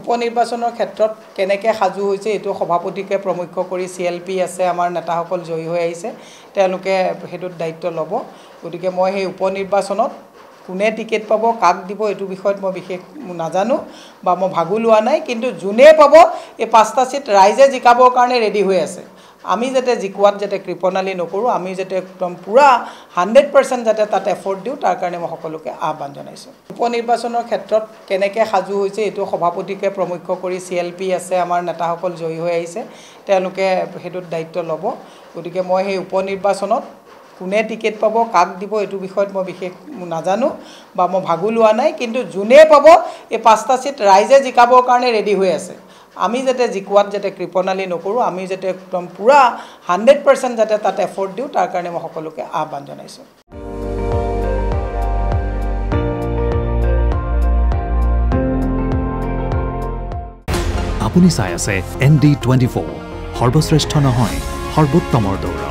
উপনিৰ্বাচনৰ ক্ষেত্ৰত কেনেকৈ সাজু হৈছে এইটো সভাপতিকে প্ৰমুখ্য কৰি CLP আছে আমাৰ নেতাসকল জয়ী হৈ আহিছে তেওঁলোকে হেতুত দায়িত্ব ল'ব গতিকে মই সেই উপনিৰ্বাচনত কোনে টিকেট পাব কাক দিব এইটো বিষয়ত মই বিশেষ নাজানো বা মই ভাগু লোৱা নাই কিন্তু যোনে পাব এই পাঁচটা সিট ৰাইজে জিকাবৰ কাৰণে ৰেডি হৈ আছে আমি যাতে জিকুৱাত যাতে কৃপণালী নকৰোঁ আমি যাতে একদম পুৰা 100% যাতে তাত এফৰ্ট দিওঁ তাৰ কাৰণে মই সকলোকে আহ্বান জনাইছোঁ উপনিৰ্বাচনৰ ক্ষেত্ৰত কেনেকৈ সাজু হৈছে এইটো সভাপতিকে প্ৰমুখ্য কৰি CLP আছে আমাৰ নেতাসকল জয়ী হৈ আহিছে তেওঁলোকে হেতুত দায়িত্ব ল'ব গতিকে মই সেই উপনিৰ্বাচনত কোনে টিকেট পাব কাক দিব এইটো বিষয়ত মই বিশেষ নাজানো বা মই ভাগু লোৱা নাই কিন্তু যোনে পাব এই পাঁচটা সিট ৰাইজে জিকাবৰ কাৰণে ৰেডি হৈ আছে আমি যাতে জিকুৱাত যাতে কৃপণালী নকৰোঁ আমি যাতে একদম পুৰা 100% যাতে তাত এফৰ্ট দিওঁ তাৰ কাৰণে মই সকলোকে আহ্বান জনাইছোঁ আপুনি চাই আছে ND24 সৰ্বশ্ৰেষ্ঠ নহয় সৰ্বোত্তমৰ দৌৰ